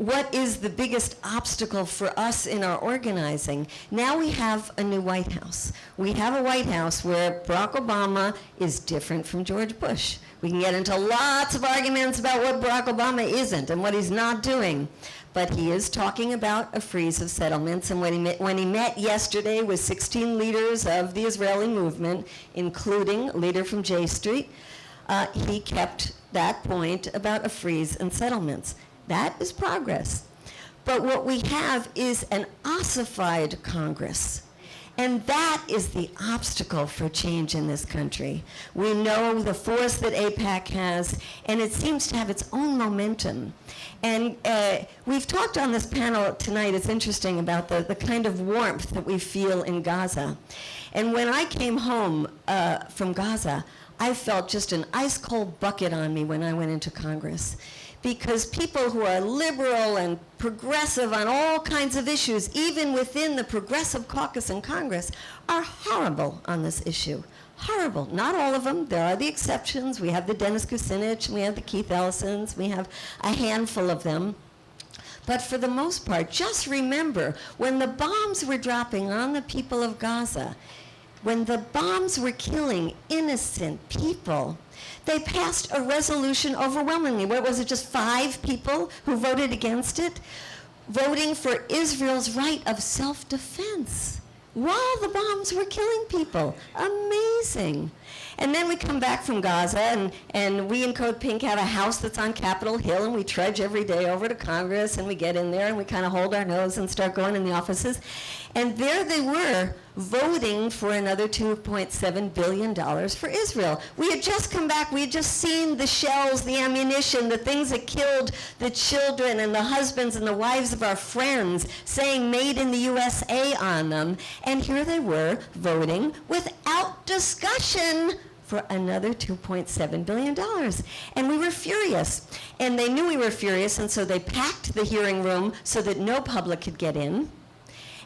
what is the biggest obstacle for us in our organizing? Now we have a new White House. We have a White House where Barack Obama is different from George Bush. We can get into lots of arguments about what Barack Obama isn't and what he's not doing. But he is talking about a freeze of settlements, and when he met yesterday with 16 leaders of the Israeli movement, including a leader from J Street, he kept that point about a freeze and settlements. That is progress. But what we have is an ossified Congress. And that is the obstacle for change in this country. We know the force that AIPAC has, and it seems to have its own momentum. And we've talked on this panel tonight, it's interesting, about the kind of warmth that we feel in Gaza. And when I came home from Gaza, I felt just an ice-cold bucket on me when I went into Congress. Because people who are liberal and progressive on all kinds of issues, even within the Progressive Caucus in Congress, are horrible on this issue. Horrible. Not all of them. There are the exceptions. We have the Dennis Kucinich, we have the Keith Ellisons, we have a handful of them. But for the most part, just remember, when the bombs were dropping on the people of Gaza, when the bombs were killing innocent people, they passed a resolution overwhelmingly. What was it, just 5 people who voted against it? Voting for Israel's right of self-defense while the bombs were killing people. Amazing. And then we come back from Gaza, and we in Code Pink have a house that's on Capitol Hill, and we trudge every day over to Congress, and we get in there, and we kind of hold our nose and start going in the offices. And there they were, voting for another $2.7 billion for Israel. We had just come back, we had just seen the shells, the ammunition, the things that killed the children and the husbands and the wives of our friends, saying made in the USA on them. And here they were, voting without discussion for another $2.7 billion. And we were furious. And they knew we were furious, and so they packed the hearing room so that no public could get in.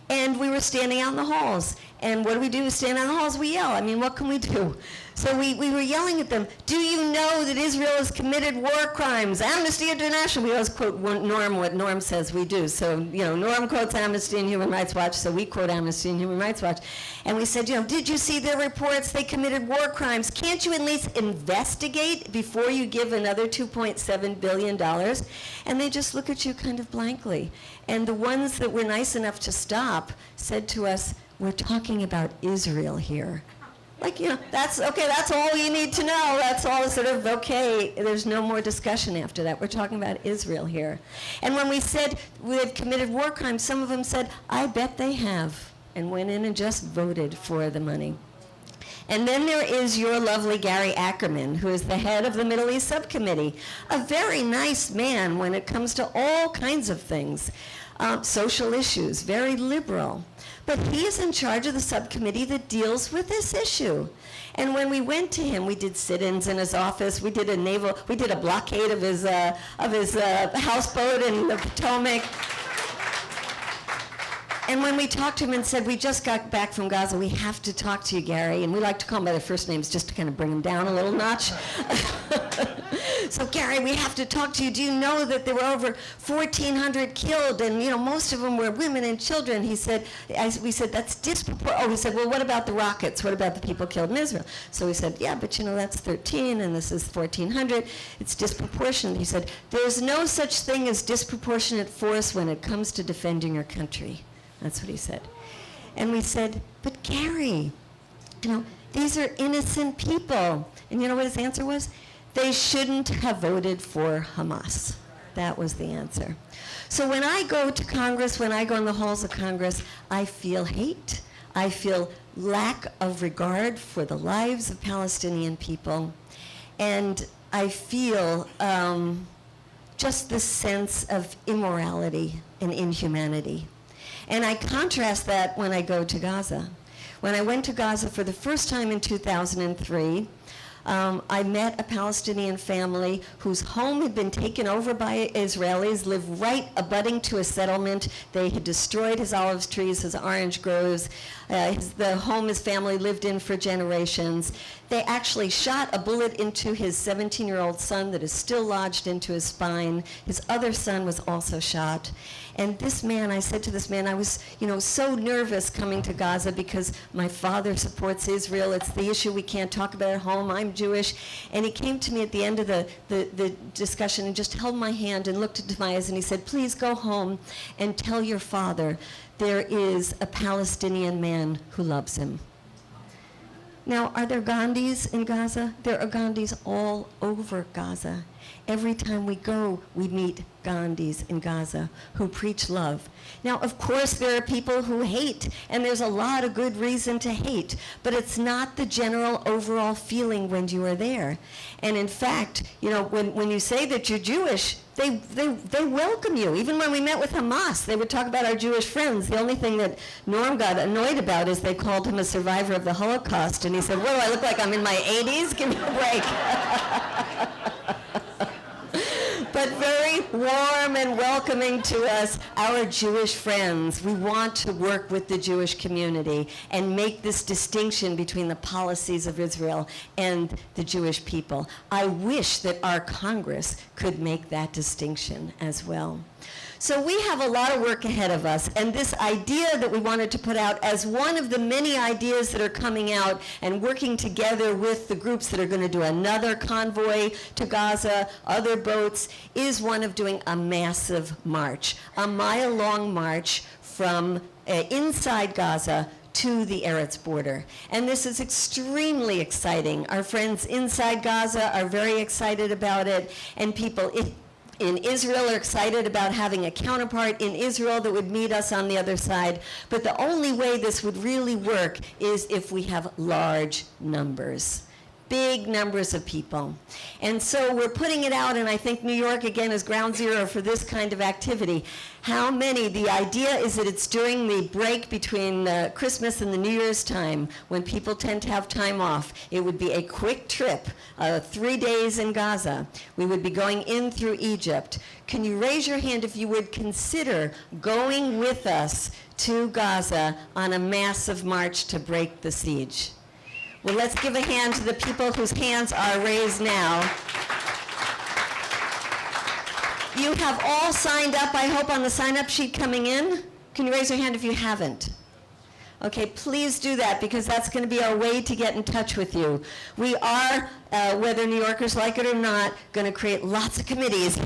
And we were standing out in the halls. And what do we do? Stand out in the halls, we yell. I mean, what can we do? So we were yelling at them, do you know that Israel has committed war crimes? Amnesty International, we always quote Norm, what Norm says we do. So, you know, Norm quotes Amnesty and Human Rights Watch, so we quote Amnesty and Human Rights Watch. And we said, you know, did you see their reports? They committed war crimes. Can't you at least investigate before you give another $2.7 billion? And they just look at you kind of blankly. And the ones that were nice enough to stop said to us, we're talking about Israel here. Like, you know, that's okay, that's all you need to know. That's all sort of okay. There's no more discussion after that. We're talking about Israel here. And when we said we have committed war crimes, some of them said, I bet they have, and went in and just voted for the money. And then there is your lovely Gary Ackerman, who is the head of the Middle East Subcommittee. A very nice man when it comes to all kinds of things. Social issues, very liberal. But he is in charge of the subcommittee that deals with this issue. And when we went to him, we did sit-ins in his office. We did a blockade of his houseboat in the Potomac. And when we talked to him and said, we just got back from Gaza, we have to talk to you, Gary. And we like to call him by their first names just to kind of bring him down a little notch. So Gary, we have to talk to you. Do you know that there were over 1,400 killed, and you know most of them were women and children? He said, we said, that's disproportionate. Oh, he said, well, what about the rockets? What about the people killed in Israel? So we said, yeah, but you know that's 13, and this is 1,400. It's disproportionate. He said, there's no such thing as disproportionate force when it comes to defending your country. That's what he said. And we said, but Gary, you know, these are innocent people. And you know what his answer was? They shouldn't have voted for Hamas. That was the answer. So when I go to Congress, when I go in the halls of Congress, I feel hate. I feel lack of regard for the lives of Palestinian people. And I feel just this sense of immorality and inhumanity. And I contrast that when I go to Gaza. When I went to Gaza for the first time in 2003, I met a Palestinian family whose home had been taken over by Israelis, lived right abutting to a settlement. They had destroyed his olive trees, his orange groves, the home his family lived in for generations. They actually shot a bullet into his 17-year-old son that is still lodged into his spine. His other son was also shot. And this man, I said to this man, I was, so nervous coming to Gaza because my father supports Israel. It's the issue we can't talk about at home. I'm Jewish. And he came to me at the end of the discussion and just held my hand and looked into my eyes and he said, please go home and tell your father there is a Palestinian man who loves him. Now, are there Gandhis in Gaza? There are Gandhis all over Gaza. Every time we go, we meet Gandhis in Gaza who preach love. Now, of course, there are people who hate, and there's a lot of good reason to hate, but it's not the general overall feeling when you are there. And in fact, when you say that you're Jewish, they welcome you. Even when we met with Hamas, they would talk about our Jewish friends. The only thing that Norm got annoyed about is they called him a survivor of the Holocaust, and he said, "Well, I look like I'm in my 80s? Give me a break." But very warm and welcoming to us, our Jewish friends. We want to work with the Jewish community and make this distinction between the policies of Israel and the Jewish people. I wish that our Congress could make that distinction as well. So we have a lot of work ahead of us, and this idea that we wanted to put out as one of the many ideas that are coming out and working together with the groups that are going to do another convoy to Gaza, other boats, is one of doing a massive march, a mile-long march from inside Gaza to the Eretz border. And this is extremely exciting. Our friends inside Gaza are very excited about it, and people in Israel are excited about having a counterpart in Israel that would meet us on the other side. But the only way this would really work is if we have large numbers. Big numbers of people. And so we're putting it out, and I think New York, again, is ground zero for this kind of activity. How many? The idea is that it's during the break between Christmas and the New Year's time, when people tend to have time off. It would be a quick trip, 3 days in Gaza. We would be going in through Egypt. Can you raise your hand if you would consider going with us to Gaza on a massive march to break the siege? Well, let's give a hand to the people whose hands are raised now. You have all signed up, I hope, on the sign-up sheet coming in. Can you raise your hand if you haven't? Okay, please do that, because that's going to be our way to get in touch with you. We are, whether New Yorkers like it or not, going to create lots of committees.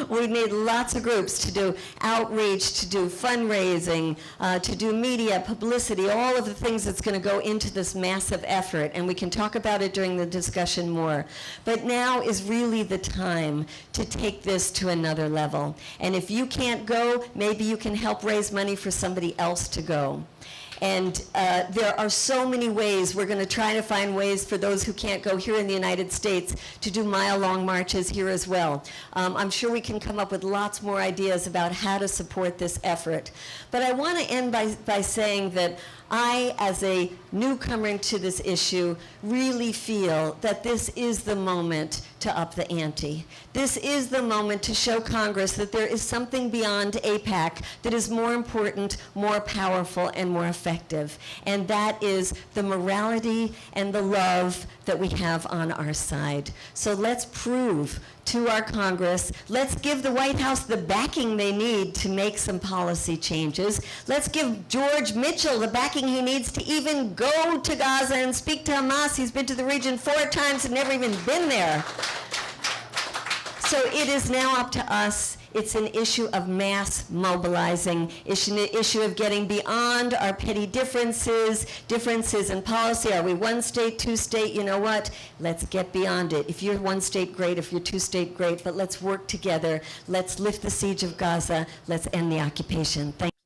We need lots of groups to do outreach, to do fundraising, to do media, publicity, all of the things that's going to go into this massive effort. And we can talk about it during the discussion more. But now is really the time to take this to another level. And if you can't go, maybe you can help raise money for somebody else to go. And there are so many ways. We're going to try to find ways for those who can't go here in the United States to do mile-long marches here as well. I'm sure we can come up with lots more ideas about how to support this effort. But I want to end by saying that I, as a newcomer into this issue, really feel that this is the moment to up the ante. This is the moment to show Congress that there is something beyond AIPAC that is more important, more powerful, and more effective. And that is the morality and the love that we have on our side. So let's prove to our Congress, let's give the White House the backing they need to make some policy changes. Let's give George Mitchell the backing he needs to even go to Gaza and speak to Hamas. He's been to the region 4 times and never even been there. So it is now up to us. It's an issue of mass mobilizing. It's an issue of getting beyond our petty differences in policy. Are we one state, two state? You know what? Let's get beyond it. If you're one state, great. If you're two state, great. But let's work together. Let's lift the siege of Gaza. Let's end the occupation. Thank you.